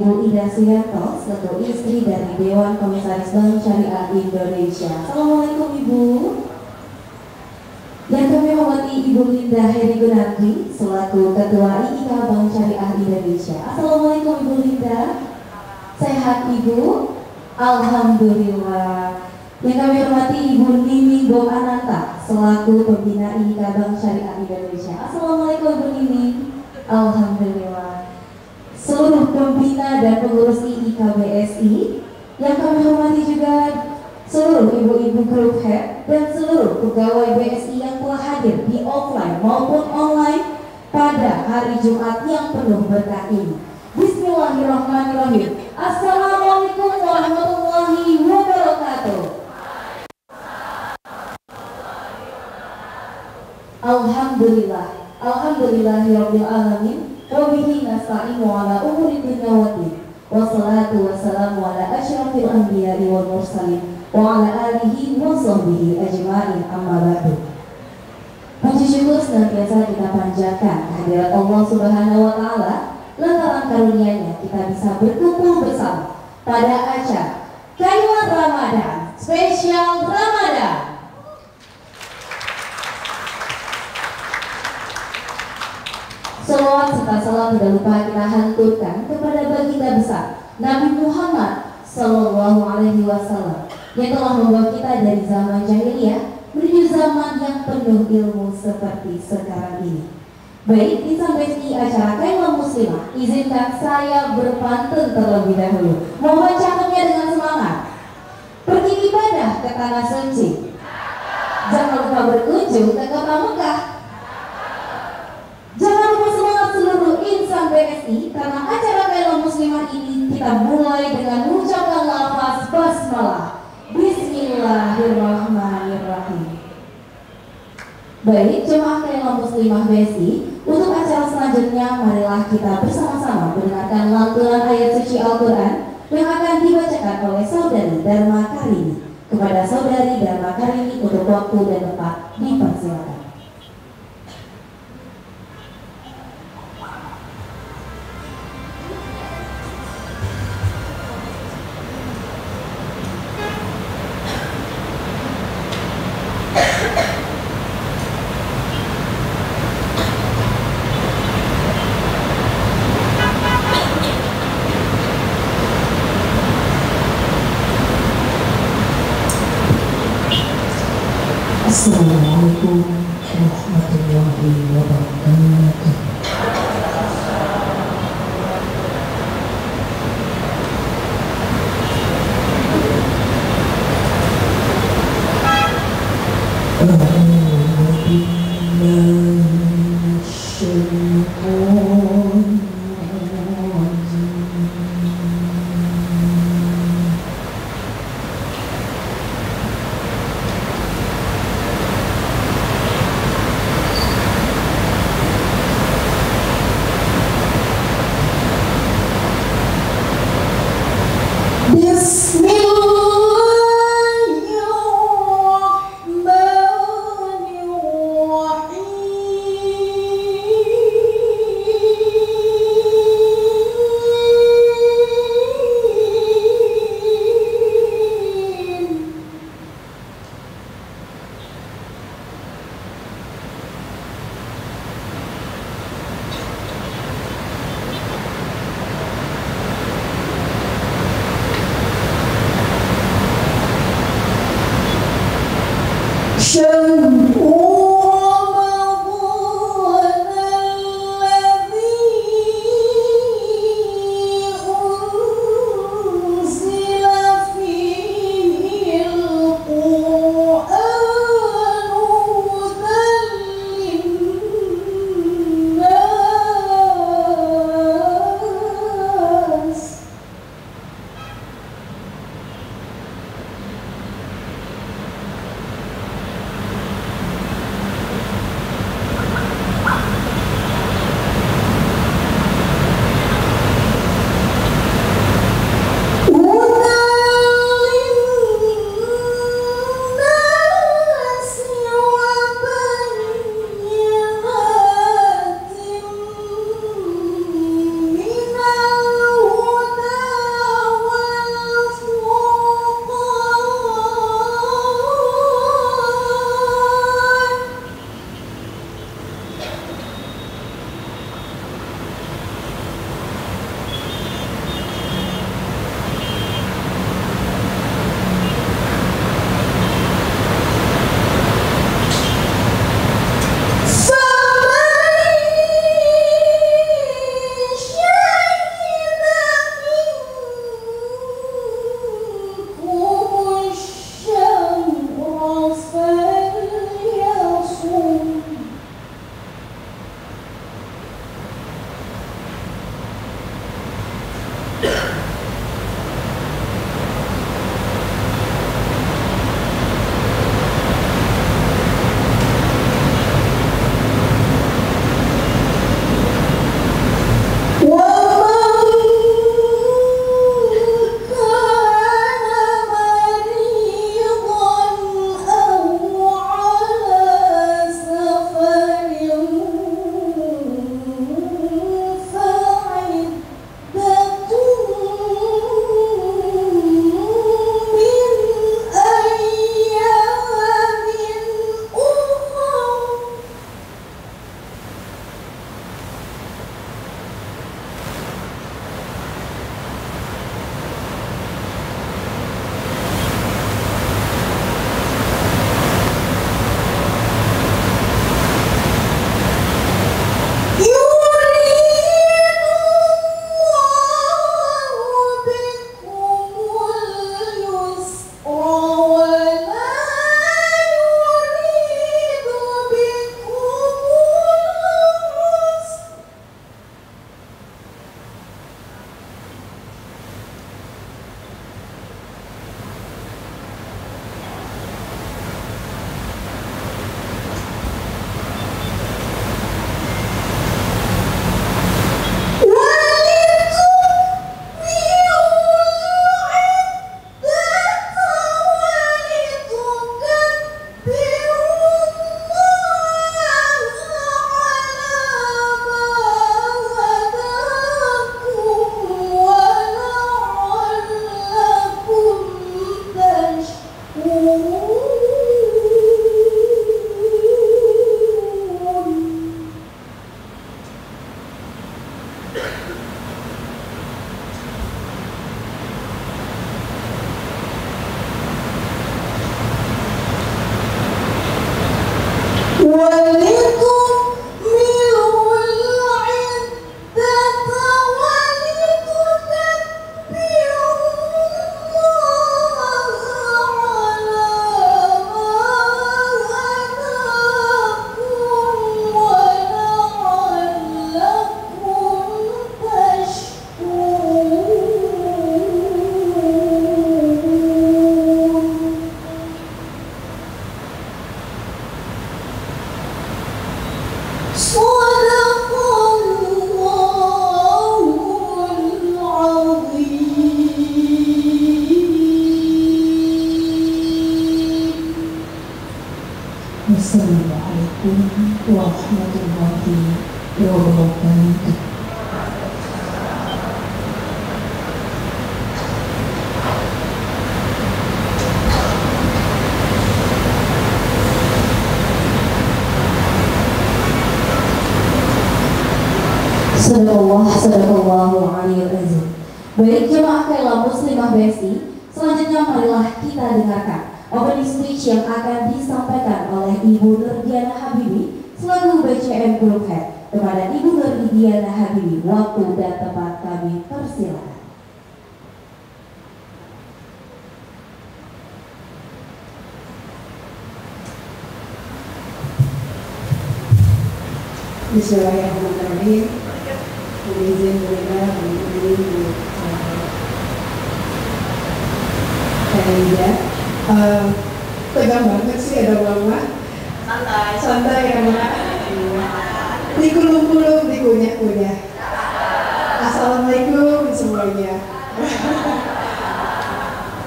Ibu Ida Suyanto selaku istri dari Dewan Komisaris Bank Syariah Indonesia. Assalamualaikum Ibu. Yang kami hormati Ibu Linda Heri Gunardi selaku Ketua IIK Bank Syariah Indonesia. Assalamualaikum Ibu Linda. Sehat Ibu? Alhamdulillah. Yang kami hormati Ibu Nini Bom Ananta selaku Pembina IIK Bank Syariah Indonesia. Assalamualaikum Ibu Nini. Alhamdulillah. Seluruh pembina dan pengurus IIK BSI yang kami hormati juga seluruh ibu-ibu group head dan seluruh pegawai BSI yang telah hadir di offline maupun online pada hari Jumat yang penuh berkah ini. Bismillahirrahmanirrahim. Assalamualaikum warahmatullahi wabarakatuh. Alhamdulillah, alhamdulillahirabbil alamin. Wabihi nasta'inu ala umuri dunya waddin. Wassalatu wassalamu ala asyrafil anbiya'i wal mursalin wa ala alihi wa sahbihi ajma'in, amma ba'du. Puji syukur senantiasa kita panjatkan kehadirat Allah Subhanahu wa taala lantaran karunia-Nya kita bisa berkumpul bersama pada acara Kalimat Ramadan spesial Ramadan. Salawat serta salam tidak lupa kita hanturkan kepada baginda besar Nabi Muhammad Sallallahu Alaihi Wasallam yang telah membawa kita dari zaman jahiliyah menuju zaman yang penuh ilmu seperti sekarang ini. Baik, disampaikan acara Kalimat Muslimah, izinkan saya berpantun terlebih dahulu. Mohon cakapnya dengan semangat. Pergi ibadah ke tanah suci, jangan lupa berkunjung ke kota Mekah. Jangan lupa semangat seluruh insan BSI karena acara Kalimat Muslimah ini kita mulai dengan mengucapkan lafaz basmalah. Bismillahirrahmanirrahim. Baik, jemaah Kalimat Muslimah BSI, untuk acara selanjutnya marilah kita bersama-sama mendengarkan lantunan ayat suci Al-Quran yang akan dibacakan oleh Saudari Dharma Karini. Kepada Saudari Dharma Karini untuk waktu dan tempat dipersilakan. Assalamualaikum warahmatullahi wabarakatuh. Assalamualaikum warahmatullahi wabarakatuh. Sadaqallahu alaihi wasallam. Baik jemaah Kaila Muslimah Besti, selanjutnya marilah kita dengarkan opening speech yang akan disampaikan oleh Ibu Nurdiana Habibi selaku BCM Group Head. Kepada Ibu Nurdiana Habibi, waktu dan tempat kami persilakan. Bismillahirrahmanirrahim. Izin berita ini Kak. Tegang banget sih ada mama. Santai ya mama. Dikulung-kulung, dikunyah-kunyah. Assalamualaikum semuanya.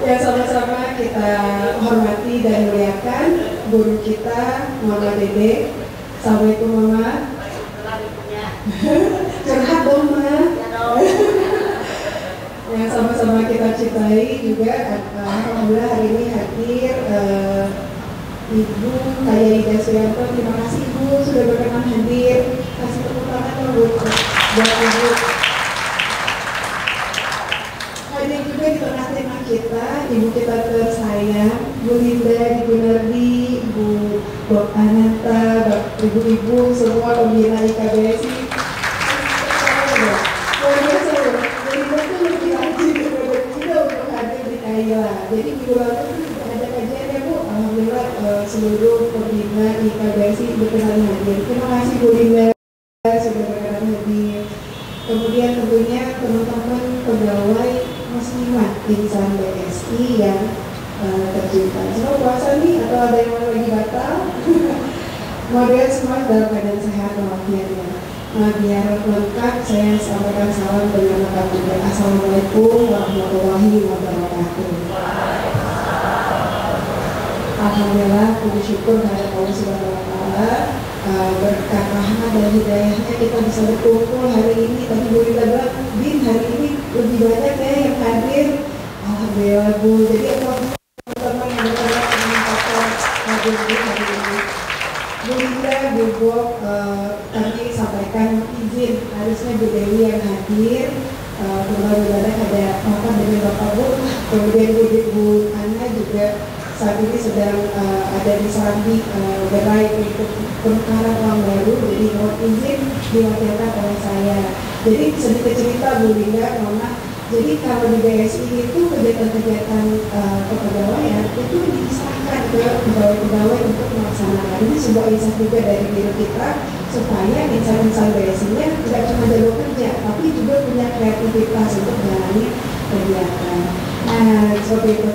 Ya sama-sama kita hormati dan muliakan guru kita Mama Dede. Assalamualaikum Mama. Curhat dong Ma. Yang sama-sama kita cintai juga. Alhamdulillah hari ini hadir Ibu Kaya Ida Suyanto. Terima kasih Ibu sudah berkenan hadir. Kasih tepuk tangan dong buat Ibu. Hadir juga di tengah-tengah kita Ibu kita tersayang, Bu Linda, Ibu Nardi, Ibu Bob Ananta, Ibu-ibu semua pembina IKBSI. Jadi minggu lalu itu ada kajian ya Bu. Alhamdulillah seluruh pembina IKBSI berkenan hadir. Terima kasih Bu Linda sudah berkenan hadir. Kemudian tentunya teman-teman pegawai muslimat insan BSI yang tercinta. Semua puasa nih atau ada yang lagi batal? Model semua dalam keadaan sehat walafiat ya. Nah, biar lengkap saya sampaikan salam dengan lengkap juga. Assalamualaikum warahmatullahi wabarakatuh. Alhamdulillah, puji syukur kepada Allah Subhanahu wa Ta'ala, berkat rahmat dan hidayahnya kita bisa berkumpul hari ini. Tapi Bu Linda bilang, Bin, hari ini lebih banyak ya yang hadir. Alhamdulillah Bu. Jadi teman-teman yang menyampaikan hadir di hari ini. Bu Linda, Bu Bob, tadi sampaikan izin harusnya Bu Dewi yang hadir. Mudah-mudahan ada Bapak dengan Bapak Bu. Kemudian Bu Ana juga saat ini sedang ada di Serambi berai untuk penukaran uang baru, jadi mohon izin diwakilkan oleh saya. Jadi sedikit cerita Bu Linda, Mama. Jadi kalau di BSI itu kegiatan-kegiatan kepegawaian itu diserahkan ke pegawai-pegawai untuk melaksanakan. Ini sebuah insight juga dari diri kita supaya insan-insan BSI-nya tidak cuma jago kerja, tapi juga punya kreativitas untuk menjalani kegiatan. Nah, seperti itu.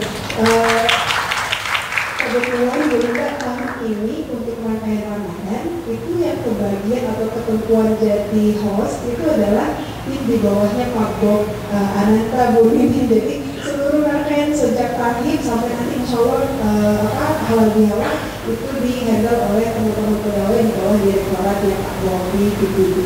Kebetulan juga tahun ini untuk rangkaian Ramadan itu yang kebagian atau ketentuan jadi host itu adalah tim di bawahnya Pak Bob Ananta Bu Nini. Jadi seluruh rangkaian sejak tahib sampai nanti insya Allah halal bihalal itu dihandle oleh teman-teman pegawai di bawah direktoratnya Pak Bobi PPD.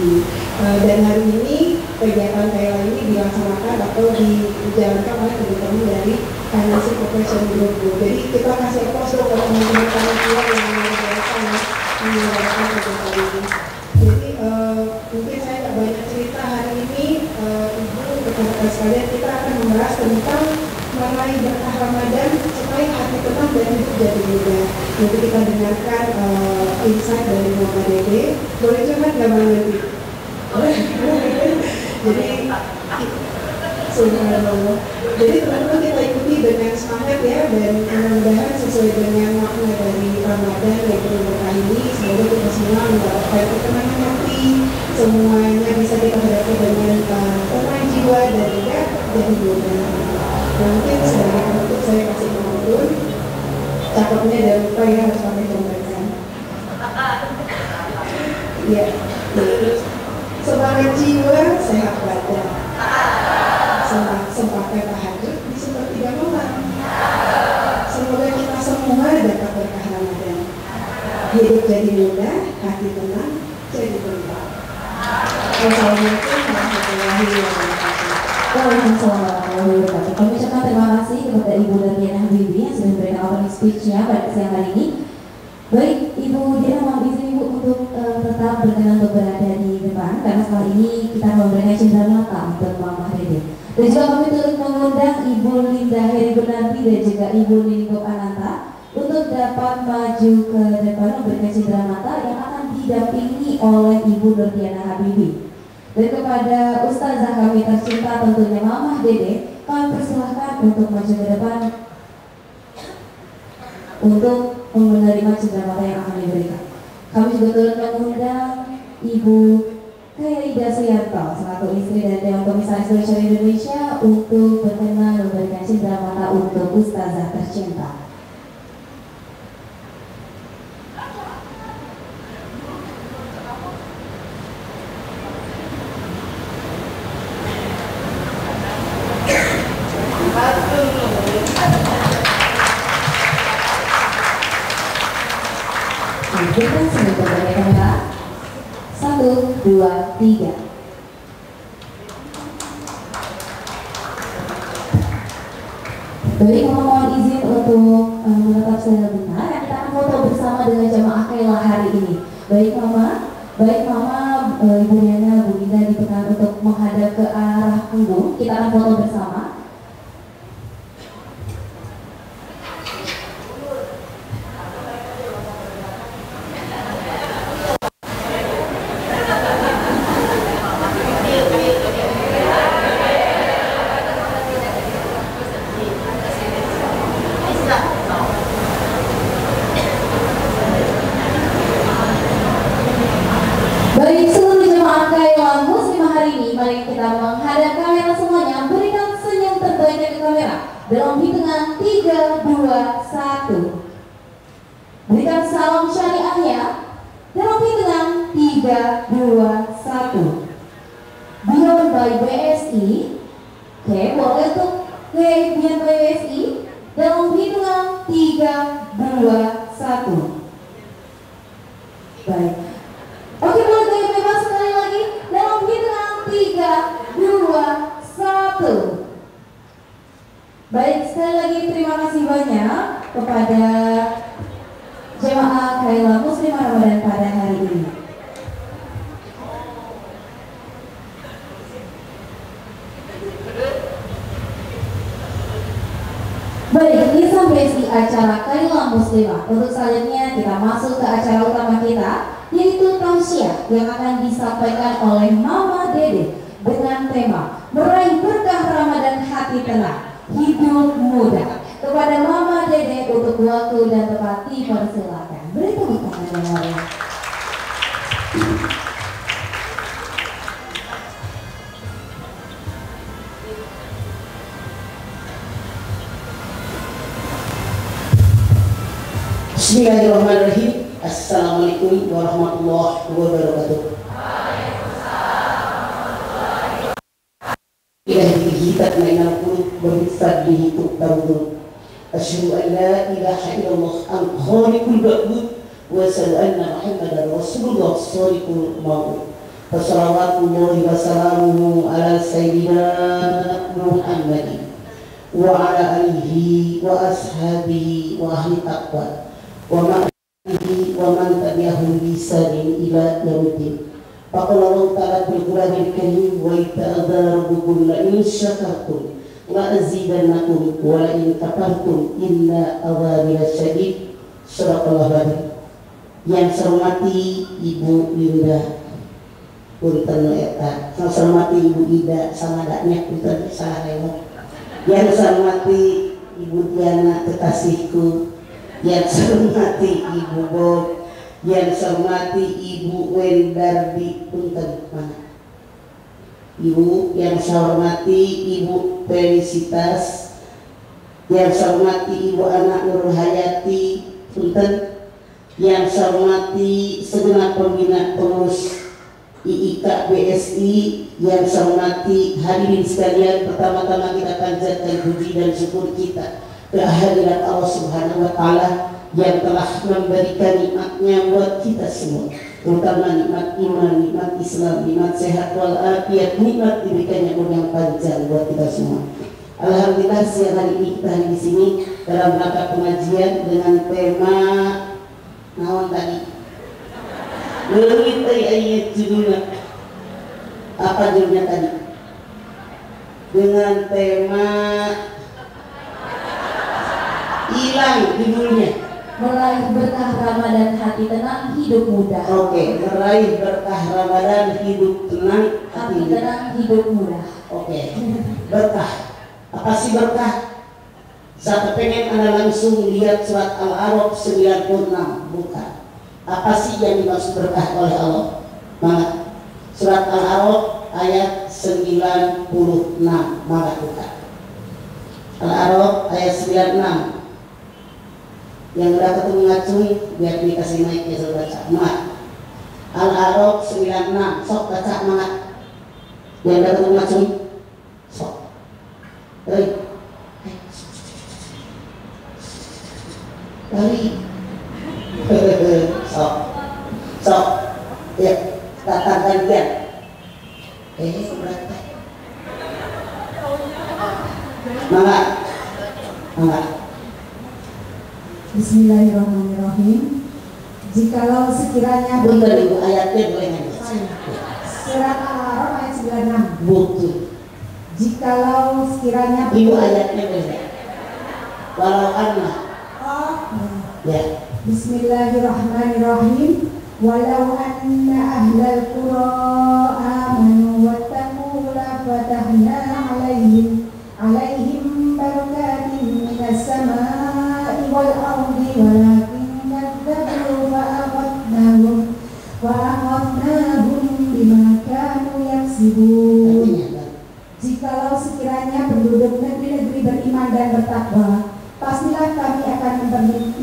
Dan hari ini kegiatan kayak ini dilaksanakan atau dijalankan oleh teman-teman dari Financial Profession Group. Jadi kita kasih aplaus dong kalau teman-teman panitia yang luar biasa ya menyelenggarakan kegiatan ini. Jadi mungkin saya nggak banyak cerita hari ini, Ibu rekan-rekan sekalian, kita akan membahas tentang meraih berkah Ramadan supaya hati tenang dan hidup jadi mudah. Nanti kita dengarkan insight dari Muhammad Dede. Boleh curhat nggak Bang Nanti? Jadi subhanallah. Jadi teman-teman kita ikuti dengan semangat ya, dan mudah-mudahan sesuai dengan makna dari Ramadan yang berkah ini, semoga kita semua mendapatkan ketenangan hati, semuanya bisa kita hadapi dengan tenang jiwa dan juga jadi mudah. Mungkin sebagai penutup saya kasih penonton, cakepnya dan lupa ya harus pakai contekan. Ya, semangat jiwa, sehat badan. Sempatkan tahajud di sepertiga malam. Semoga kita semua dapat berkah Ramadan. Hidup jadi mudah, hati tenang, jadi berkah. Wassalamualaikum warahmatullahi wabarakatuh. Waalaikumsalam warahmatullahi wabarakatuh. Kami ucapkan terima kasih kepada Ibu Dardiana Habibi yang sudah memberikan opening speech-nya pada siang hari ini. Baik, Ibu Diana mohon izin Ibu untuk tetap berkenan untuk berada di depan, karena setelah ini kita memberikan cindera mata untuk Mama Dede. Dan juga kami turut mengundang Ibu Linda Heri Gunardi dan juga Ibu Nini Bob Ananta untuk dapat maju ke depan memberikan cindera mata yang akan didampingi oleh Ibu Nurdiana Habibi. Dan kepada Ustazah kami tercinta tentunya Mama Dede, kami persilahkan untuk maju ke depan untuk menerima cindera mata yang akan diberikan. Kami juga turut mengundang Ibu Kairida Suyanto selaku istri dan Dewan Komisaris Guru Indonesia untuk berkenan memberikan cindera mata untuk Ustazah tercinta. Kita sudah berbagai kamera. 1, 2, 3. Baik, mohon izin untuk menetap sebentar. Kita akan foto bersama dengan jamaah Kailah hari ini. Baik Mama, Ibu Diana, Bu Linda diperkenalkan untuk menghadap ke arah panggung. Kita akan foto bersama. Baik, seluruh jemaah Kailah Muslimah hari ini, mari kita menghadap kamera semuanya. dalam hitungan 3, 2, 1. Berikan salam syariahnya dalam hitungan 3, 2, 1. Beyond by BSI. Oke, boleh untuk Beyond by BSI dalam hitungan 3, 2, 1. Baik. Oke, boleh gaya bebas sekali lagi dalam hitungan 3, 2, 1. Baik, sekali lagi terima kasih banyak kepada jemaah Kaila Muslimah Ramadan pada hari ini. Baik, ini sampai di acara Kaila Muslimah. Untuk selanjutnya kita masuk ke acara utama kita, yaitu tausiah yang akan disampaikan oleh Mama Dede dengan tema Meraih Berkah Ramadan Hati Tenang, Hidup Mudah. Kepada Mama Dede untuk waktu dan tempat dipersilakan. Beri tepuk tangan yang meriah. Bismillahirrahmanirrahim. Assalamualaikum warahmatullahi wabarakatuh. Ilahi hitat mainal qulub wa bifadlihi tuqtarun. Asyhadu an la ilaha illallah al-khaliqul ma'bud wa asyhadu anna Muhammadar Rasulullah shadiqul maw'ud. Wassalawatullahi wa salamuhu ala sayyidina Muhammadin wa ala alihi wa ashabihi wa ahli taqwa wa ma'alihi wa man tabi'ahum bi ihsanin ila yaumiddin. Faqala Allah ta'ala fil Qur'anil Karim wa ta'ala rabbukum la in syakartum la azidannakum wa la in kafartum inna adzabi lasyadid. Shadaqallahu alazim. Yang saya hormati Ibu Linda punten eta, yang saya hormati Ibu Ida samadanya punten salah lewat. Yang saya hormati Ibu Diana kekasihku, yang saya hormati Ibu Bob, yang saya hormati Ibu Wendardi punten mana Ibu, yang saya hormati Ibu Felicitas, yang saya hormati Ibu Anak Nur Hayati punten, yang saya hormati segenap pembina pengurus IIK BSI, yang saya hormati hadirin sekalian. Pertama-tama kita panjatkan puji dan syukur kita kehadiran Allah Subhanahu wa Ta'ala yang telah memberikan nikmatnya buat kita semua, terutama nikmat iman, nikmat Islam, nikmat sehat walafiat, nikmat diberikannya umur yang panjang buat kita semua. Alhamdulillah siang hari ini kita di sini dalam rangka pengajian dengan tema naon tadi? Leuwih ayat judulnya. Apa judulnya tadi? Dengan tema hilang judulnya. Meraih berkah Ramadan hati tenang, hidup mudah. Oke, meraih berkah Ramadan, hidup tenang, Hati tenang, hidup mudah. Oke, berkah. Apa sih berkah? Saya pengen Anda langsung lihat surat Al-A'raf 96. Bukan. Apa sih yang dimaksud berkah oleh Allah? Mana? Surat Al-A'raf ayat 96. Mana buka? Al-A'raf ayat 96. Yang udah ketemu ngacung biar dikasih naik ya suruh baca. Mat. Al-A'raf 96. Sok baca mat. Yang udah ketemu ngacung. Sok. Hei. Kali. Sok. Sok. Ya, datang gantian. Berapa? Mangga. Mangga. Bismillahirrahmanirrahim. Jikalau sekiranya Betul Ibu, ayatnya boleh nanya. Surat Al-A'raf ayat 96. Betul. Jikalau sekiranya Ibu ayatnya boleh. Walau anna. Oh, Ya. Bismillahirrahmanirrahim. Walau anna ahlal qura amanu wattaqu la fatahna alaihim barakatin minas samaa'i wal ardi walakin kadzabu fa akhadnahum bima kanu yaksibun. Jikalau sekiranya penduduk negeri-negeri beriman beriman dan bertakwa, pastilah kami akan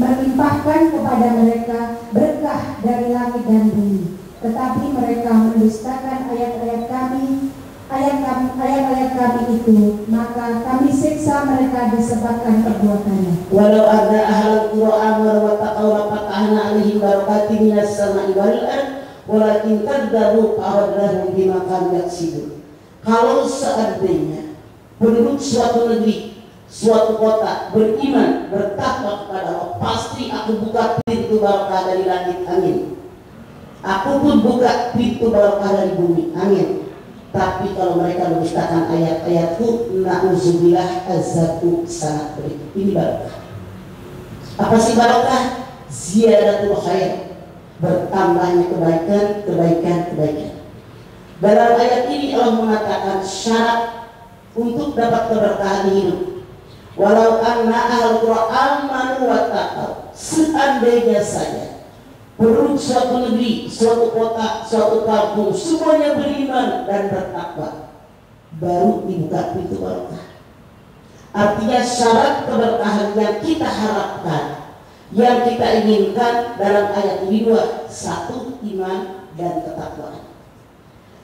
melimpahkan kepada mereka berkah dari langit dan bumi. Tetapi mereka mendustakan ayat-ayat kami itu, maka kami siksa mereka disebabkan perbuatannya. Walau ada ahlul qura amanu wa taqaw la fatahna 'alaihim barakatin minas sama'i wal ard walakin kadzabu fa'adnahum bima kanu yaksibun. Kalau seandainya penduduk suatu negeri, suatu kota beriman, bertakwa kepada Allah, pasti aku buka pintu barakah dari langit, amin. Aku pun buka pintu barakah dari bumi, amin. Tapi kalau mereka mendustakan ayat-ayatku, na'udzubillah, azabku sangat pedih. Ini barokah. Apa sih barokah? Ziyadatul khair, bertambahnya kebaikan. Dalam ayat ini Allah mengatakan syarat untuk dapat keberkahan hidup. Walau anna ahlul qura amanu wa taqaw, seandainya saja penduduk suatu negeri, suatu kota, suatu kampung semuanya beriman dan bertakwa, baru dibuka pintu barokah. Artinya syarat keberkahan yang kita harapkan, yang kita inginkan dalam ayat ini dua: satu, iman dan ketakwaan.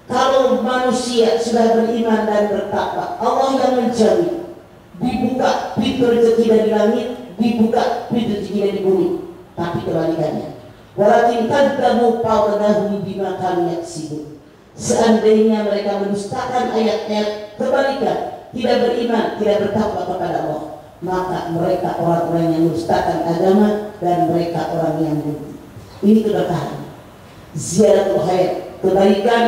Kalau manusia sudah beriman dan bertakwa, Allah yang menjamin dibuka pintu rezeki dari langit, dibuka pintu rezeki dari bumi. Tapi kebalikannya, walakin kadzabu fa'adnahum bima kanu yaksibun. Seandainya mereka mendustakan ayat-ayat, kebalikan, tidak beriman, tidak bertakwa kepada Allah, maka mereka orang-orang yang mendustakan agama dan mereka orang yang bodoh. Ini keberkahan, ziyadatul khair, kebaikan.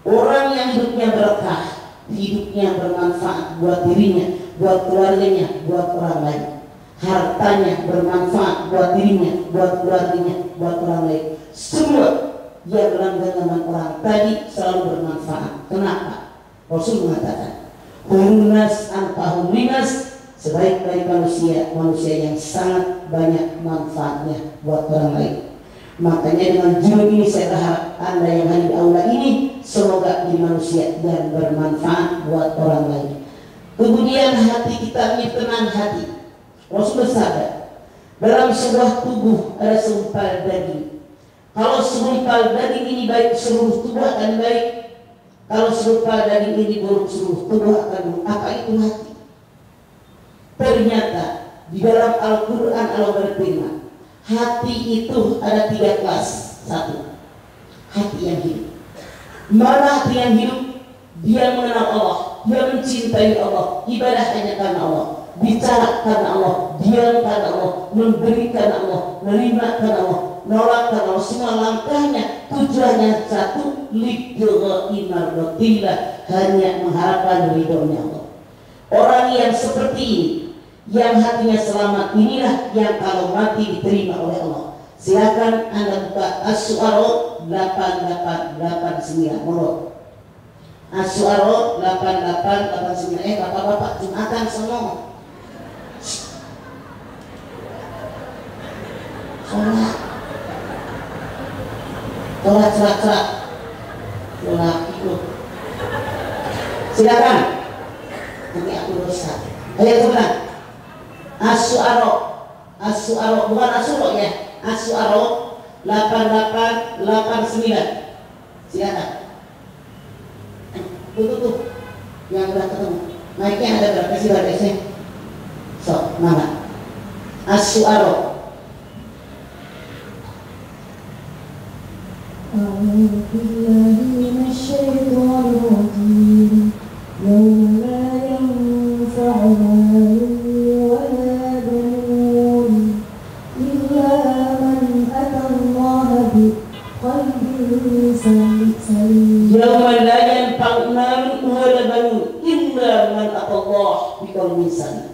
Orang yang hidupnya berkah, hidupnya bermanfaat buat dirinya, buat keluarganya, buat orang lain. Hartanya bermanfaat buat dirinya, buat keluarganya, buat orang lain. Semua yang dalam genggaman orang tadi selalu bermanfaat. Kenapa? Rasul mengatakan, "Hunas antahum linas", sebaik-baik manusia, manusia yang sangat banyak manfaatnya buat orang lain. Makanya dengan judul ini saya berharap Anda yang hadir di aula ini semoga menjadi manusia yang bermanfaat buat orang lain. Kemudian hati kita ini tenang hati. Rasul bersabda, dalam sebuah tubuh ada segumpal daging. Kalau segumpal daging ini baik, seluruh tubuh akan baik. Kalau segumpal daging ini buruk, seluruh tubuh akan buruk. Apa itu hati? Ternyata di dalam Al-Quran Allah berfirman, hati itu ada 3 kelas. 1, hati yang hidup. Mana hati yang hidup? Dia mengenal Allah, dia mencintai Allah, ibadah hanya karena Allah, bicara karena Allah, diam karena Allah, memberikan Allah, menerima karena Allah, nolak karena Allah. Semua langkahnya tujuannya satu, liqa'i mardatillah, hanya mengharapkan ridhonya Allah. Orang yang seperti ini, yang hatinya selamat, inilah yang kalau mati diterima oleh Allah. Silakan Anda buka As-Su'ara 8889. Mohon. As-Su'ara 8889. Bapak-bapak Jumatan semua. Sholat ikut. Silakan. Nanti aku dosa. Ayo sebentar. As-Su'ara bukan As-Su'ara ya. As-Su'ara 8889. Silakan. Tuh yang udah ketemu. Naiknya ada berapa sih barisnya? So, mana? As-Su'ara. أعوذ بالله من الشيطان الرجيم يوم لا ينفع مال ولا بنون إلا من أتى الله بقلب سليم يوم لا ينفع مال ولا بنون إلا من أتى الله بقلب سليم.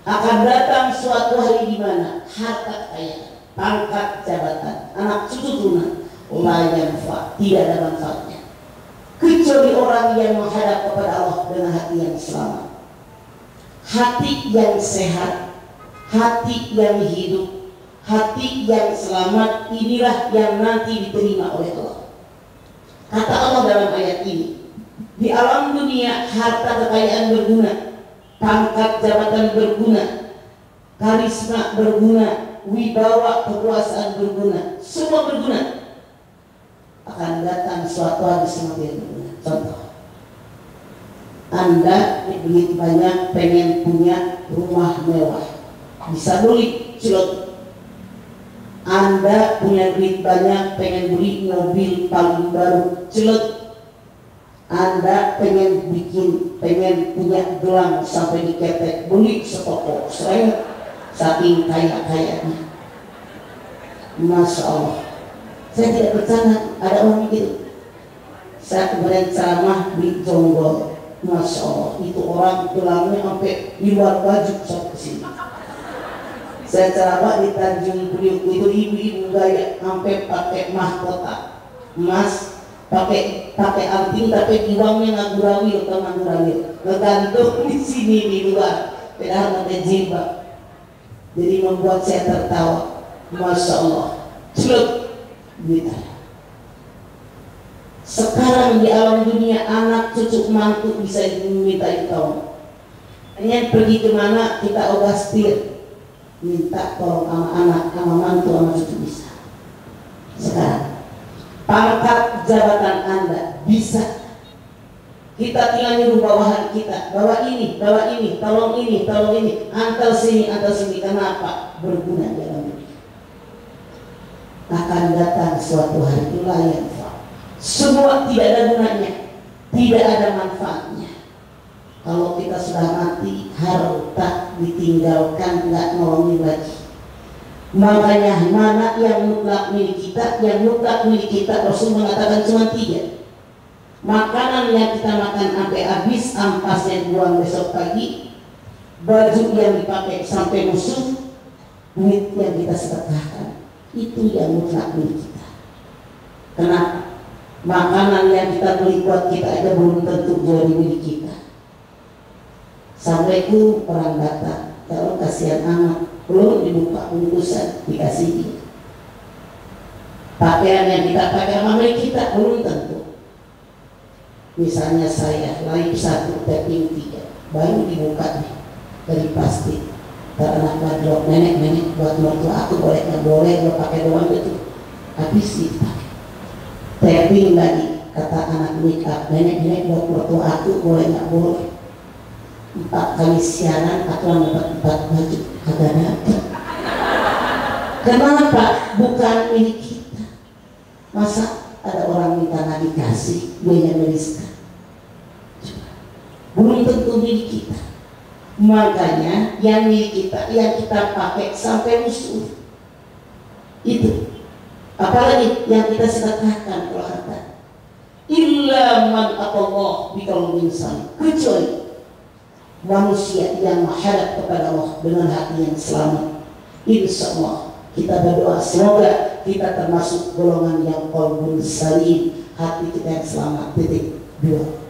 Akan datang suatu hari di mana harta kekayaan, pangkat jabatan, anak cucu turunan tidak ada manfaatnya kecuali orang yang menghadap kepada Allah dengan hati yang selamat, hati yang sehat, hati yang hidup, hati yang selamat. Inilah yang nanti diterima oleh Allah. Kata Allah dalam ayat ini, di alam dunia harta kekayaan berguna, pangkat jabatan berguna, karisma berguna, wibawa kekuasaan berguna, semua berguna. Akan datang suatu hari semua tidak berguna. Contoh, Anda begitu banyak pengen punya rumah mewah, bisa beli cilok. Anda punya duit banyak pengen beli mobil paling baru, cilok. Anda pengen punya gelang sampai diketek, beli setoko, saya saking kaya-kayanya. Masya Allah, saya tidak bercanda, ada orang gitu. Saya kemarin ceramah di Jonggol, Masya Allah, itu orang gelangnya sampai di luar baju sampai sini. Saya ceramah di Tanjung Priok, itu ibu-ibu gaya sampai pakai mahkota emas, pakai anting tapi giwangnya ngagurawil, ngegantung di sini di luar, padahal pakai jilbab. Jadi membuat saya tertawa. Masya Allah, celuk gitu. Sekarang di alam dunia anak cucu mantu bisa diminta tolong. Hanya pergi kemana kita obastir, minta tolong sama anak, sama mantu, sama cucu bisa. Sekarang pangkat jabatan Anda bisa. Kita tinggal nyuruh bawahan kita, bawa ini, tolong ini, antar sini. Kenapa? Berguna dalam dunia. Akan datang suatu hari lain, semua tidak ada gunanya, tidak ada manfaatnya. Kalau kita sudah mati, harta ditinggalkan, nggak nolongin lagi. Makanya mana yang mutlak milik kita, Rasul mengatakan cuma 3. Makanan yang kita makan sampai habis, ampasnya dibuang besok pagi, baju yang dipakai sampai busuk, duit yang kita sedekahkan, itu yang mutlak milik kita. Kenapa? Makanan yang kita beli buat kita aja belum tentu jadi milik kita. Assalamualaikum, orang datang, kalau kasihan anak, belum dibuka bungkusan, dikasih. Pakaian yang kita pakai sama milik kita belum tentu. Misalnya saya lain 1 taping 3 baru dibuka nih dari plastik. Karena madrok nenek buat mertua aku boleh nggak boleh, lo pakai doang gitu. Habis sih taping lagi, kata anak nikah, nenek buat mertua aku boleh nggak boleh. 4 kali siaran aku dapat 4 baju, agak dapat. Kenapa? Bukan milik kita. Masa ada orang minta lagi kasih, gue yang meriskan. Belum tentu milik kita. Makanya yang milik kita, yang kita pakai sampai musuh itu. Apalagi yang kita sedekahkan, kalau kata illa man atallah biqalbin salim, kecuali manusia yang menghadap kepada Allah dengan hati yang selamat. Insya Allah kita berdoa semoga kita termasuk golongan yang qalbun salim, hati kita yang selamat. Titik 2.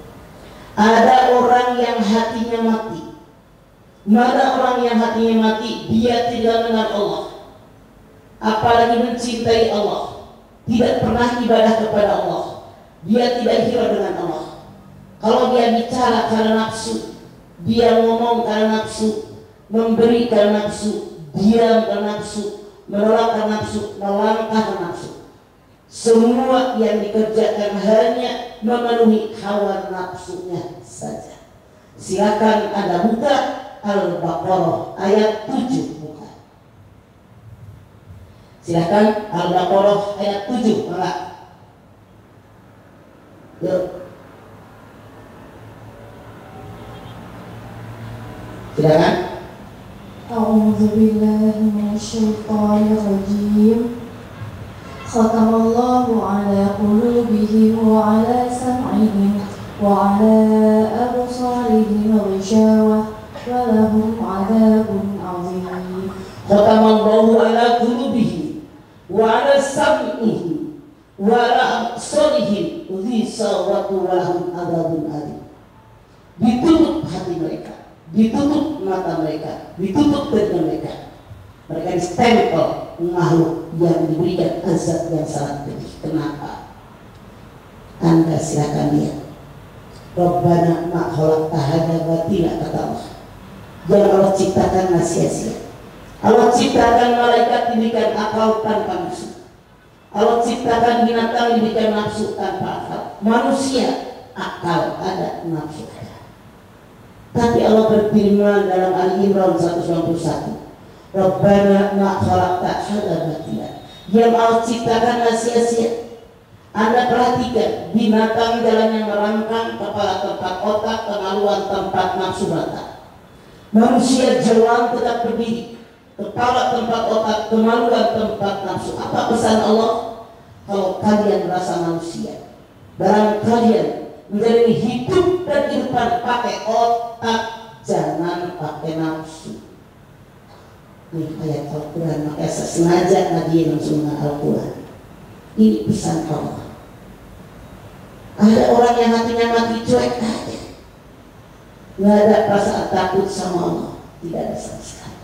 Ada orang yang hatinya mati. Mana orang yang hatinya mati, dia tidak mengenal Allah, apalagi mencintai Allah, tidak pernah ibadah kepada Allah, dia tidak hira dengan Allah. Kalau dia bicara karena nafsu, dia ngomong karena nafsu, memberi karena nafsu, diam karena nafsu, menolak karena nafsu, melangkah karena nafsu. Semua yang dikerjakan hanya memenuhi hawa nafsunya saja. Silakan Anda buka Al-Baqarah ayat 7, buka. Silakan Al-Baqarah ayat 7, Pak. Yuk. Silakan. A'udzu billahi minasyaitonir rajim. Khatamallahu ala qulubihim wa ala sam'ihim wa ala absarihim ghishawah wa lahum 'adzabun 'adzim. Khatamallahu ala qulubihim wa ala sam'ihim wa ala absarihim ghishawah wa lahum 'adzabun 'adzim. Ditutup hati mereka, ditutup mata mereka, ditutup telinga mereka. Mereka distempel makhluk yang diberikan azab yang sangat pedih. Kenapa? Anda silakan lihat. Rabbana ma khalaqta hadza batila, kata Allah. yang Allah ciptakan nggak sia-sia. Allah ciptakan malaikat diberikan akal tanpa nafsu. Allah ciptakan binatang diberikan nafsu tanpa akal. Manusia akal ada, nafsu ada. Tapi Allah berfirman dalam Ali Imran 191, Rabbana ma khalaqta hadza batila. Yang Allah ciptakan nggak sia-sia. Anda perhatikan, binatang jalannya merangkang, kepala tempat otak, kemaluan tempat nafsu mata. Manusia jalan tetap berdiri, kepala tempat otak, kemaluan tempat nafsu. Apa pesan Allah? Kalau kalian merasa manusia, barang kalian menjalani hidup dan kehidupan pakai otak, jangan pakai nafsu. Ini ayat Al-Quran, maka saya sengaja tadi langsung dengan Al-Quran. Ini pesan Allah. Ada orang yang hatinya mati cuek aja, nggak ada perasaan takut sama Allah, tidak ada sama sekali.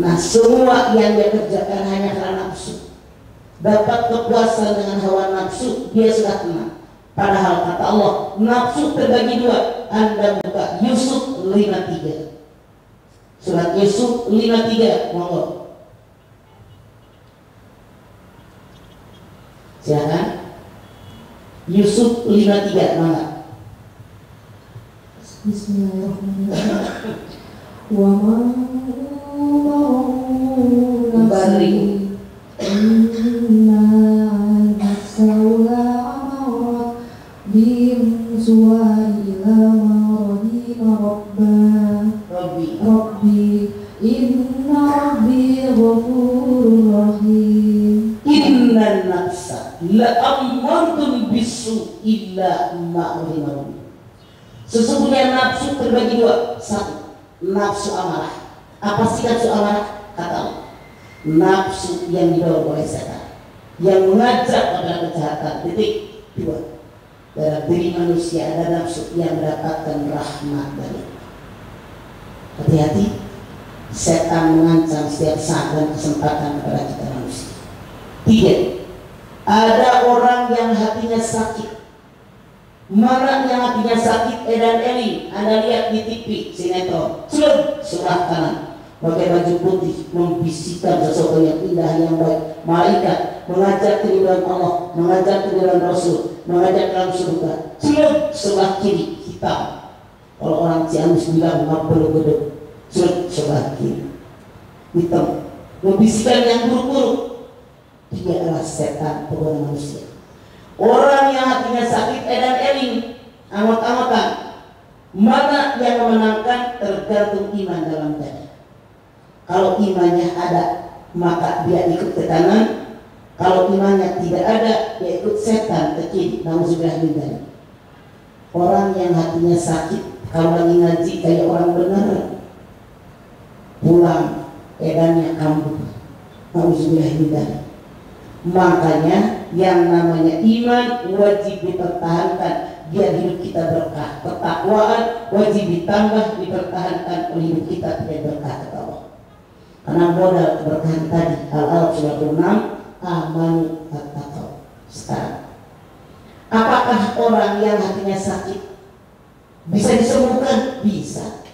Nah, semua yang dia kerjakan hanya karena nafsu, dapat kepuasan dengan hawa nafsu, dia sudah tenang. Padahal kata Allah, nafsu terbagi dua. Anda buka Yusuf 53, surat Yusuf 53, monggo. Silakan. Yusuf 53, mana? Bismillahirrahmanirrahim. Wa man Bari. inna nasawla amarat bim suwari ila maradi Rabbi inna Rabbi ghafurur rahim. Inna nafsa la ammartum bisu illa ma'rimarum. Sesungguhnya nafsu terbagi dua. Satu, nafsu amarah. Apa sih nafsu amarah? Kata Allah, nafsu yang didorong oleh setan, yang mengajak pada kejahatan. Titik. Dua, dalam diri manusia ada nafsu yang mendapatkan rahmat dari Allah. Hati-hati, setan mengancam setiap saat dan kesempatan kepada kita manusia. Tiga, ada orang yang hatinya sakit. Mana yang hatinya sakit? Edan Eli, Anda lihat di TV sinetron, sebelah kanan pakai baju putih, membisikkan sesuatu yang indah, yang baik. Malaikat mengajak keridhaan Allah, mengajak keridhaan Rasul, mengajak dalam surga. Sebelah kiri hitam. Kalau orang Ciamis bilang mabel gedung, sebelah kiri hitam, membisikkan yang buruk-buruk. Dia adalah setan penggoda manusia. Orang yang hatinya sakit edan eling, angot-angotan. Mana yang memenangkan tergantung iman dalam dada. Kalau imannya ada, maka dia ikut ke kanan. Kalau imannya tidak ada, dia ikut setan ke kiri. Nauzubillah min dzalik. Orang yang hatinya sakit, kalau lagi ngaji kayak orang benar, pulang edannya kambuh. Nauzubillah min dzalik. Makanya yang namanya iman wajib dipertahankan biar hidup kita berkah. Ketakwaan wajib ditambah, dipertahankan oleh hidup kita tidak berkah kata Allah. Karena modal keberkahan tadi Al-Alaq 96, amanu at-taqwa. Sekarang, apakah orang yang hatinya sakit bisa disembuhkan? Bisa.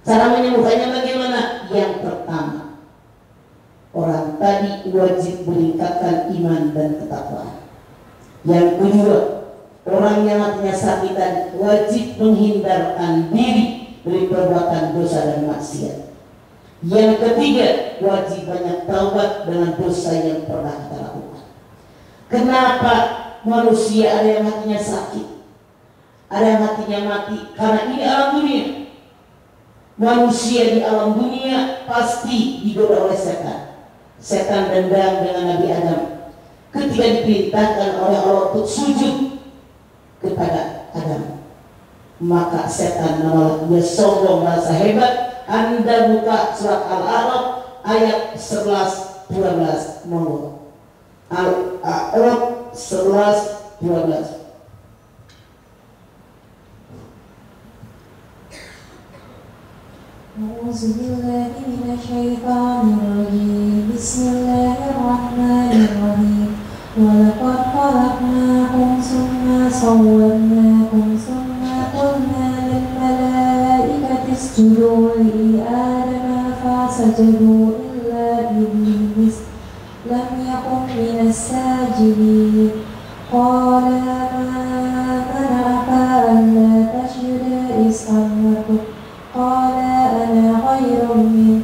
Cara menyembuhkannya bagaimana? Yang pertama, orang tadi wajib meningkatkan iman dan ketakwaan. Yang kedua, orang yang hatinya sakit tadi wajib menghindarkan diri dari perbuatan dosa dan maksiat. Yang ketiga, wajib banyak taubat dengan dosa yang pernah kita lakukan. Kenapa manusia ada yang hatinya sakit, ada yang hatinya mati? Karena ini alam dunia. Manusia di alam dunia pasti digoda oleh setan. Setan dendam dengan Nabi Adam ketika diperintahkan oleh Allah untuk sujud kepada Adam, maka setan menolak. Dia sombong, merasa hebat. Anda buka surat Al-A'raf ayat 11-12, monggo. Al-A'raf 11-12. A'udzubillahi minasyaitonirrajim. Bismillahirrahmanirrahim. Walaqad khalaqnakum tsumma sawwarnakum tsumma qulna lil malaikati اسجدوا لآدم فسجدوا إلا إبليس لم يكن من الساجدين قال ما منعك ألا تسجد إذ أمرتك قال أنا خير منه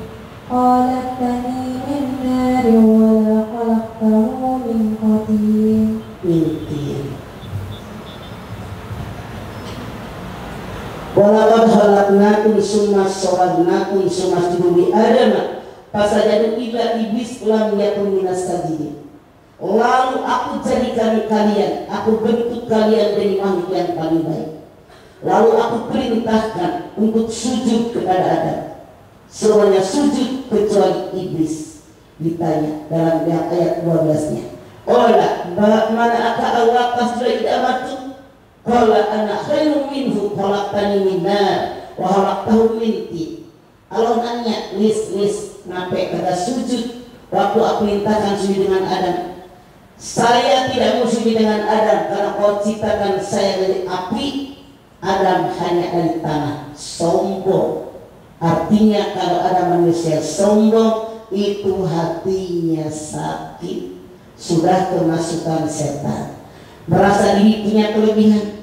خلقتني من نار وخلقته من طين Walaqad khalaqnakum summa sawwarnakum summa isjudu Adam fasajadu illa iblis lam yakun minas sajidin. Lalu aku jadikan kalian, aku bentuk kalian dari makhluk yang paling baik. Lalu aku perintahkan untuk sujud kepada Adam. Semuanya sujud kecuali iblis. Ditanya dalam ayat 12-nya. Qala mana Allah tasbih amatu. Qala ana khairum minhu khalaqtani min nar wa khalaqtahu min tin. Allah nanya, lis sampai kata sujud waktu aku perintahkan sujud dengan Adam. Saya tidak mau sujud dengan Adam karena kau ciptakan saya dari api, Adam hanya dari tanah. Sombong. Artinya kalau ada manusia sombong itu hatinya sakit, sudah kemasukan setan. Merasa diri punya kelebihan,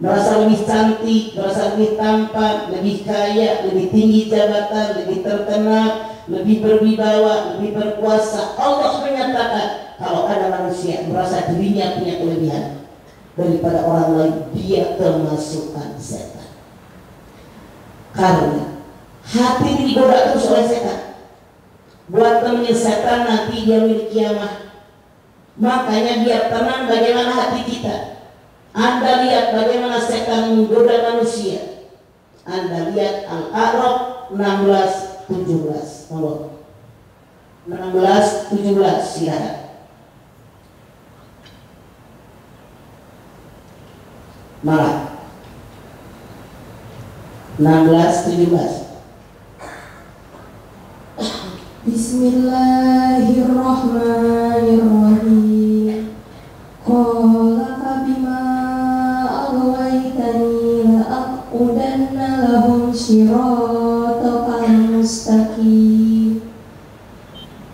merasa lebih cantik, merasa lebih tampan, lebih kaya, lebih tinggi jabatan, lebih terkenal, lebih berwibawa, lebih berkuasa. Allah menyatakan kalau ada manusia merasa dirinya punya kelebihan daripada orang lain, dia kemasukan setan. Karena hati ini digoda terus oleh setan. Buat temennya setan nanti dia milik kiamah. Makanya biar tenang bagaimana hati kita. Anda lihat bagaimana setan menggoda manusia. Anda lihat Al-A'raf 16-17. Allah 16-17 silakan. Malah 16-17. Bismillahirrahmanirrahim. Qala fabima aghwaytani la'aqudanna lahum siratakal mustaqim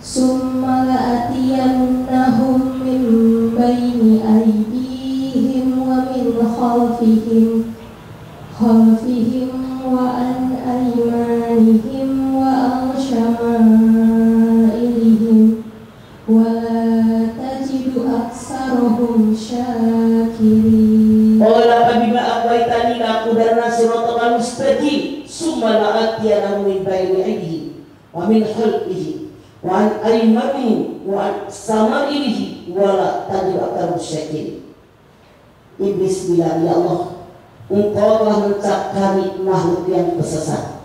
summa la'atiyannahum min baini aydihim wa min khalfihim wa an aymanihim wa an syama'ilihim wa la tajidu aksarahum syakirin. Qala fabima aghwaytani la'aqudanna siratakal mustaqim summa la'atiyannahum min baini aydihim wa min khalfihim wa an aymanihim wa an sama'ilihim wa la tajidu aksarahum syakirin. Iblis bilang, ya Allah, Engkau telah mencap kami makhluk yang tersesat.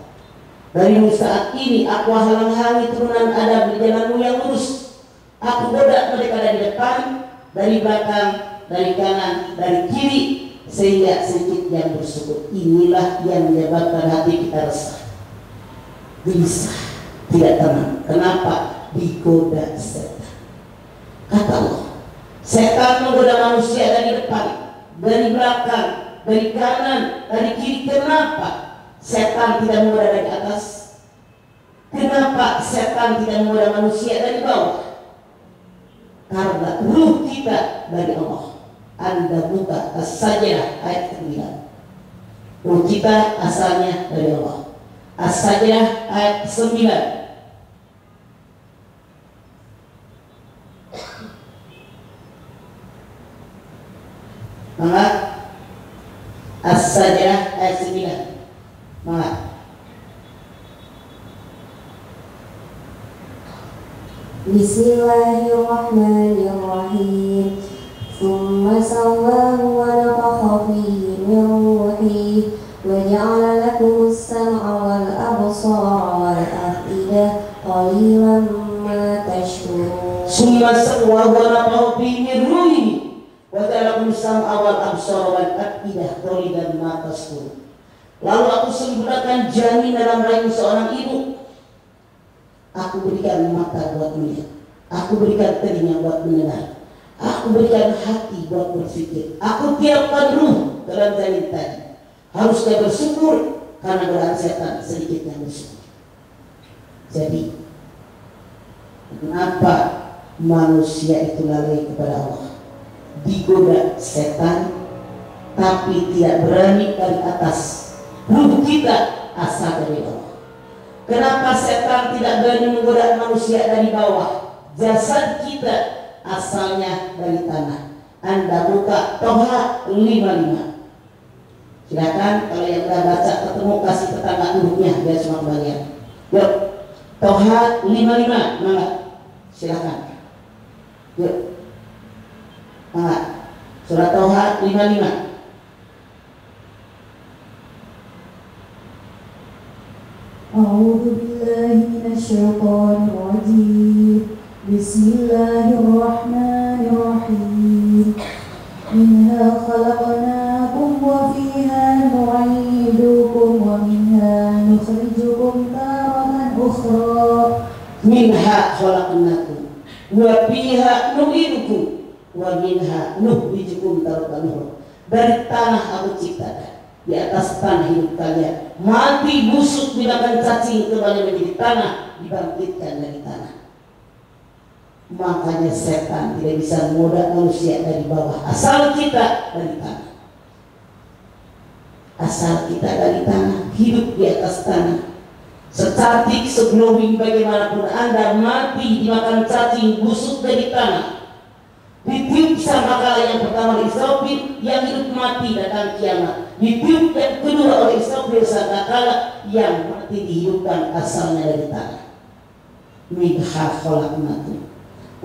Dari saat ini aku halang-halangi turunan Adam di jalanmu yang lurus. Aku goda mereka dari depan, dari belakang, dari kanan, dari kiri, sehingga sedikit yang bersyukur. Inilah yang menyebabkan hati kita resah, gelisah, tidak tenang. Kenapa? Digoda setan. Kata Allah, setan menggoda manusia dari depan, dari belakang, dari kanan, dari kiri. Kenapa setan tidak menggoda dari atas? Kenapa setan tidak menggoda manusia dari bawah? Karena ruh kita dari Allah. Anda buka As-Sajdah ayat 9. Ruh kita asalnya dari Allah. As-Sajdah ayat 9. Maka As-Sajdah ayat 9. Maka Bismillahirrahmanirrahim. Thumma sawwahu wa nafakha fihi min ruhihi wa ja'ala lakum as-sam'a wal absara wal af'idah qalilan ma tashkurun. Summa sawwahu wa nafakha fihi min ruhihi wa ja'ala lakum as-sam'a wal absara wal af'idah qalilan ma tashkurun. Lalu aku sempurnakan janin dalam rahim seorang ibu. Aku berikan mata buat melihat, aku berikan telinga buat mendengar, aku berikan hati buat berpikir, aku tiapkan ruh dalam janin tadi. Harus dia bersyukur karena godaan setan sedikit yang busuk. Jadi kenapa manusia itu lalai kepada Allah, digoda setan, tapi tidak berani dari atas. Ruh kita asal dari Allah. Kenapa setan tidak berani menggoda manusia dari bawah? Jasad kita asalnya dari tanah. Anda buka Toha 55. Silakan kalau yang udah baca ketemu kasih tetangga duduknya biar semua kebagian. Yuk, Toha 55, mangga. Silakan. Yuk, mangga. Surat Toha 55. A'udzu billahi minasyaitonir rajim. Bismillahirrahmanirrahim. Minha khalaqnakum wa fiha nu'idukum wa minha nukhrijukum taratan ukhra. Minha khalaqnakum wa fiha nu'idukum wa minha nukhrijukum taratan ukhra. Dari tanah aku ciptakan, di atas tanah hidup kalian. Mati busuk dimakan cacing kembali menjadi tanah, dibangkitkan dari tanah. Makanya setan tidak bisa menggoda manusia dari bawah. Asal kita dari tanah. Asal kita dari tanah, hidup di atas tanah. Secantik, seglowing bagaimanapun Anda, mati dimakan cacing busuk dari tanah. Ditiup sangkakala yang pertama oleh Israfil, yang hidup mati datang kiamat. Ditiup yang kedua oleh Israfil sangkakala yang mati dihidupkan asalnya dari tanah. Minha khalaqnakum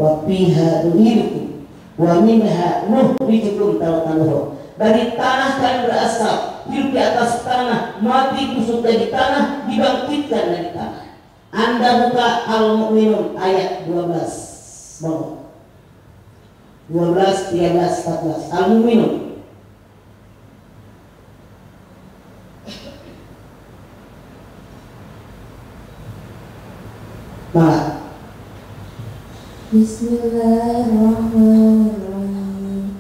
wa fiha nu'idukum wa minha nukhrijukum taratan ukhra. Dari tanah kalian berasal, hidup di atas tanah, mati busuk dari tanah, dibangkitkan dari tanah. Anda buka Al-Mu'minun ayat 12. Bangun. 12, 13, 14. Al-Mu'minun. Nah. Bismillahirrahmanirrahim.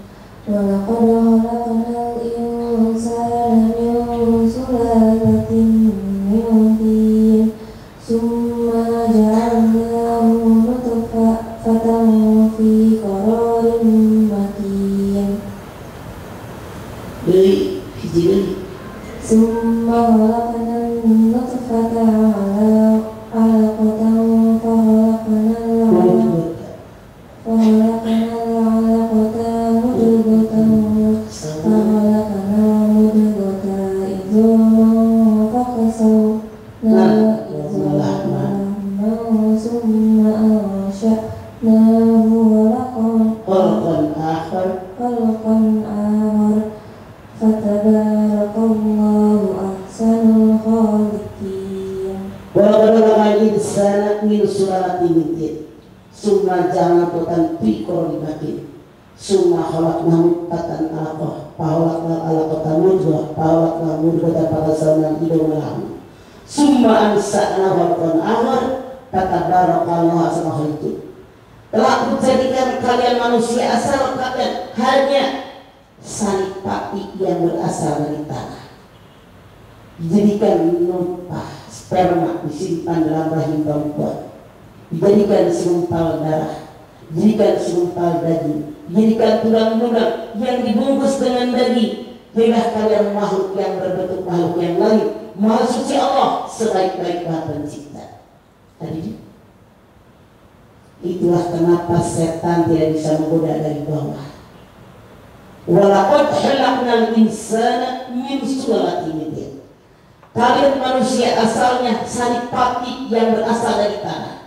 Walaqad khalaqnal insana min sulalatin min tin, summa ja'alnahu nutfatan fi qararin makin. Dari hijri. Summa khalaqnal nutfata 'alaqatan fa Summa ja'alnahu fi qararin makin. Summa khalaqnahu nutfatan alaqah, fa khalaqnal alaqata mudghah, fa khalaqnal mudghata fakasawna idamahu. Summa ansa'nahu khalqan akhar, fatabarakallahu ahsanul khaliqin. Telah menjadikan kalian manusia asal kalian hanya saripati yang berasal dari tanah. Dijadikan nutfah, sperma disimpan dalam rahim perempuan. Dijadikan segumpal darah, dijadikan segumpal daging, dijadikan tulang-tulang yang dibungkus dengan daging. Jadilah kalian makhluk yang berbentuk makhluk yang lain. Maha suci Allah sebaik-baik Maha Pencipta. Tadi itulah kenapa setan tidak bisa menggoda dari bawah. Walaqad khalaqnal insana min sulalatin min tin. Kalian manusia asalnya saripati yang berasal dari tanah.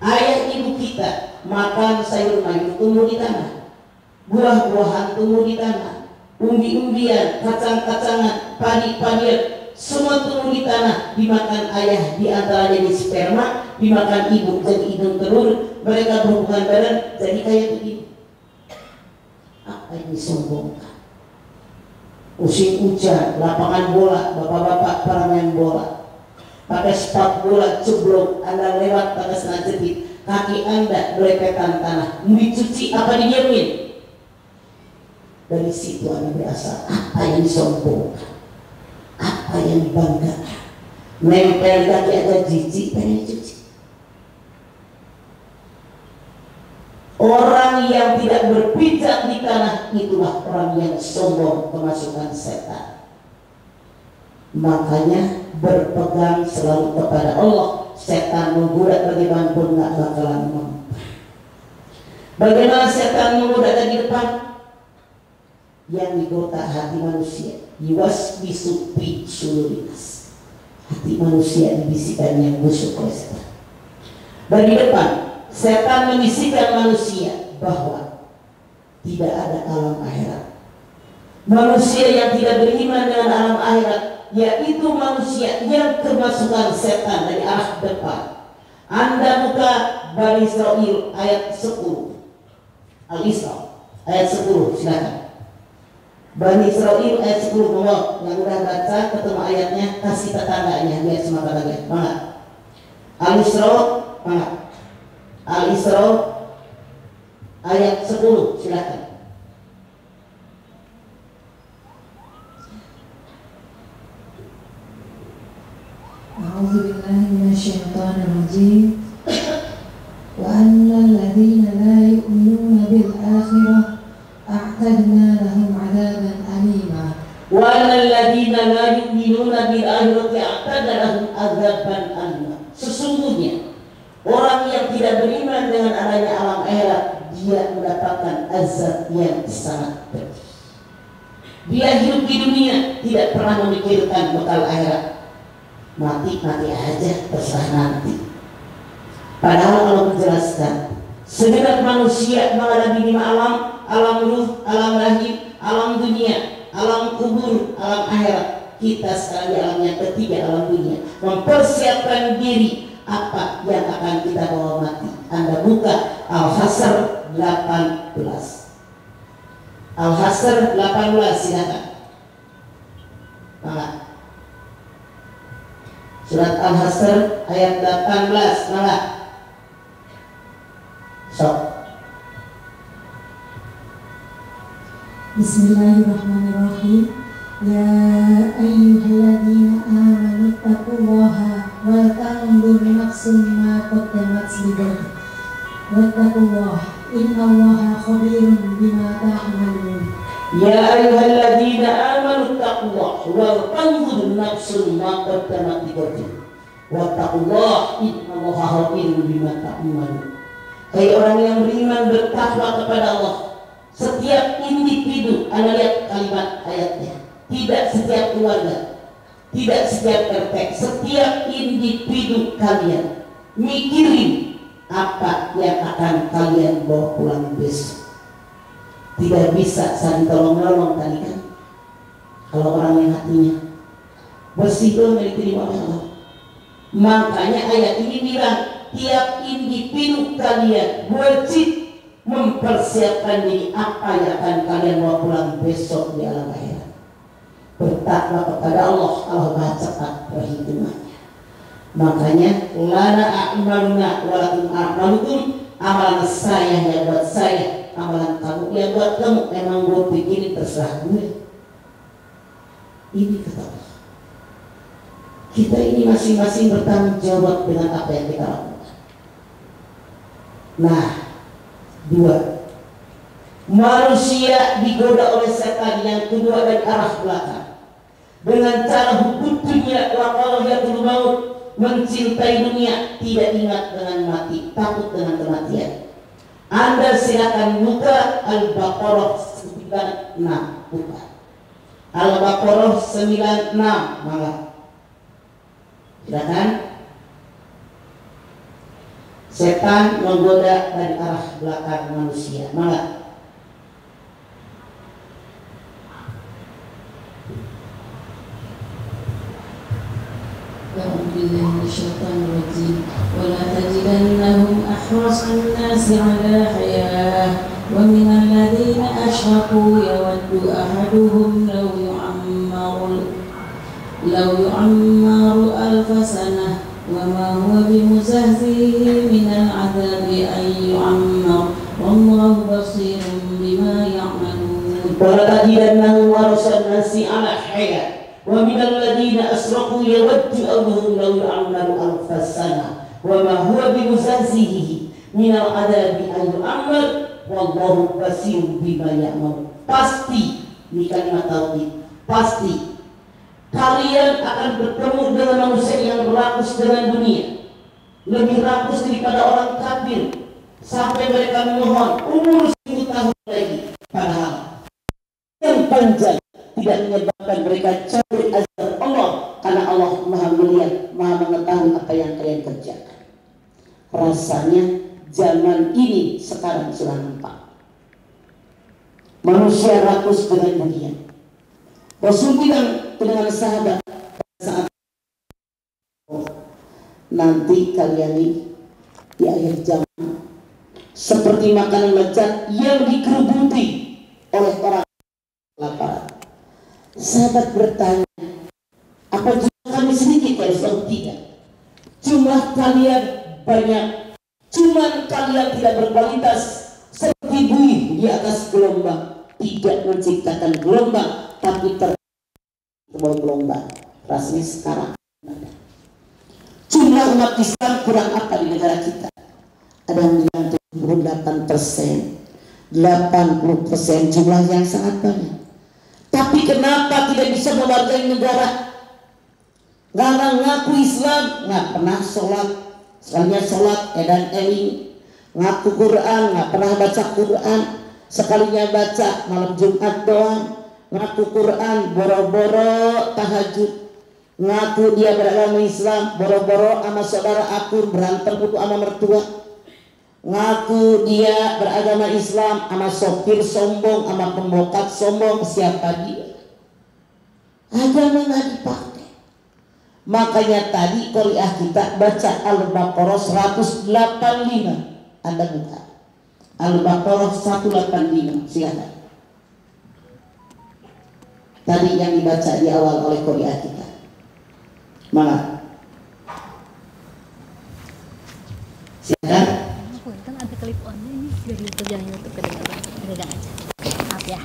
Ayah ibu kita makan sayur mayur tumbuh di tanah, buah-buahan tumbuh di tanah, umbi-umbian, kacang-kacangan, padi-padian, semua tumbuh di tanah, dimakan ayah, di antaranya di sperma, dimakan ibu jadi hidung telur, mereka berhubungan badan jadi kayak begini. Apa yang disombongkan? Musim hujan, lapangan bola, bapak-bapak para main bola. Pakai sepak bola ceblok, Anda lewat pakai celana jepit, kaki Anda belepetan tanah, mau dicuci apa didiamin? Dari situ Anda berasal. Apa yang disombongkan? Apa Apa yang dibanggakan? Nempel kaki aja jijik, pengen cuci. Orang yang tidak berpijak di tanah itulah orang yang sombong, kemasukan setan. Makanya berpegang selalu kepada Allah. Setan menggoda bagaimanapun nggak bakalan mampu. Bagaimana setan menggoda di depan? Yang digoda hati manusia. Yuwas bisupi sululinas. Hati manusia dibisikkan yang busuk oleh setan. Bagi depan, setan membisikkan manusia bahwa tidak ada alam akhirat. Manusia yang tidak beriman dengan alam akhirat, yaitu manusia yang kemasukan setan dari arah depan. Anda buka Bani Israil ayat 10, Al-Isra ayat 10, silakan. Bani Israil ayat 10, nomor yang udah baca ketemu ayatnya, kasih tetangganya biar semangat lagi. Semangat. Al-Isra, semangat. Al-Isra ayat 10, silakan. A'udzubillahi minasyaitonirrajim. Wa annal ladzina la yu'minuna bil akhirah a'tadna lahum 'adaban alima. Wa annal ladzina la yu'minuna bil akhirati a'tadna lahum 'adaban alima. Sesungguhnya orang yang tidak beriman dengan adanya alam akhirat, dia mendapatkan azab yang sangat pedih. Dia hidup di dunia tidak pernah memikirkan bekal akhirat. Mati aja, terserah nanti. Padahal Allah menjelaskan segenap manusia mengalami 5 alam: alam ruh, alam rahim, alam dunia, alam kubur, alam akhirat. Kita sekarang di alam yang ketiga, alam dunia, mempersiapkan diri apa yang akan kita bawa mati. Anda buka Al-Hasr 18. Al-Hasr 18, silakan. Maka surat Al-Hasr ayat 18, maka sok. Bismillahirrahmanirrahim. Ya ayyuhalladzina amanu taqullaha wa tanzur nafsum ma qaddamat lighad. Wattaqullaha innallaha khabirun bima ta'malun. Ya ayyuhalladzina amanu taqullaha wa tanzur nafsum ma qaddamat lighad. Wattaqullaha innallaha khabirun bima ta'malun. Hai orang yang beriman, bertakwa kepada Allah. Setiap individu, Anda lihat kalimat ayatnya, tidak setiap keluarga, tidak setiap RT, setiap individu kalian mikirin apa yang akan kalian bawa pulang besok. Tidak bisa saling tolong-menolong tadi kan. Kalau orang yang hatinya bersih itu diterima oleh Allah. Makanya ayat ini bilang tiap individu kalian wajib mempersiapkan diri apa yang akan kalian bawa pulang besok di alam akhirat. Bertakwa kepada Allah, Allah Maha cepat perhitungannya. Makanya lana a'maluna walakum a'malukum, amalan saya yang buat saya, amalan kamu yang buat kamu. Emang gue pikirin terserah gue. Ini kata Allah. Kita ini masing-masing bertanggung jawab dengan apa yang kita lakukan. Nah, 2, manusia digoda oleh setan yang kedua dari arah belakang dengan cara hubud dunia wa qarahiyatul maut, mencintai dunia, tidak ingat dengan mati, takut dengan kematian. Anda silakan buka Al-Baqarah 96, buka Al-Baqarah 96, malah silakan. Setan menggoda dari arah belakang manusia. Malah ولا تجدنهم أحرص الناس على حياة ومن الذين أشركوا يود أحدهم لو يعمر 1000 سنة وما هو بمزهزه من العذاب أن يعمر والله بصير بما يعملون. ولا تجدنهم أحرص الناس على حياة wa minal ladzina asrafu yawaddu ahaduhum law ya'maru alfa sanah wa ma huwa bimuzahzihi minal adabi an yu'ammar wallahu basirun bima ya'malun. Pasti, ini kalimat tauhid, pasti kalian akan bertemu dengan manusia yang rakus dengan dunia, lebih rakus daripada orang kafir, sampai mereka memohon umur 1000 tahun lagi, padahal yang panjang tidak menyebabkan mereka jauh dari azab Allah, karena Allah Maha melihat, Maha mengetahui apa yang kalian kerjakan. Rasanya zaman ini sekarang sudah nampak manusia rakus dengan dunia. Rasul bilang dengan sahabat saat nanti kalian ini di akhir zaman seperti makanan lezat yang dikerubuti oleh orang lapar. Sahabat bertanya, apa jumlah kami sedikit? Ya Rasul, tidak. Jumlah kalian banyak, cuman kalian tidak berkualitas seperti buih di atas gelombang, tidak menciptakan gelombang tapi terbawa gelombang. Rasanya sekarang jumlah umat Islam kurang apa di negara kita? Ada yang bilang 78%, 80%, jumlah yang sangat banyak. Tapi kenapa tidak bisa mewargai negara? Nggak ngaku Islam, nggak pernah sholat, sekalinya sholat edan eling, ngaku Quran, nggak pernah baca Quran, sekalinya baca malam Jumat doang, ngaku Quran, boro-boro tahajud, ngaku dia beragama Islam, boro-boro sama saudara akur berantem itu sama mertua, ngaku dia beragama Islam sama sopir sombong, sama pembokat sombong. Siapa dia? Agama nggak dipakai. Makanya tadi Qori'ah kita baca Al-Baqarah 185. Anda buka Al-Baqarah 185, silakan. Tadi yang dibaca di awal oleh Qori'ah kita. Mana? Silakan. Kan ada klip onnya ini dari YouTube, yang YouTube kedengaran aja. Maaf ya.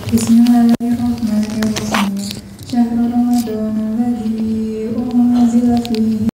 Bismillahirrahmanirrahim.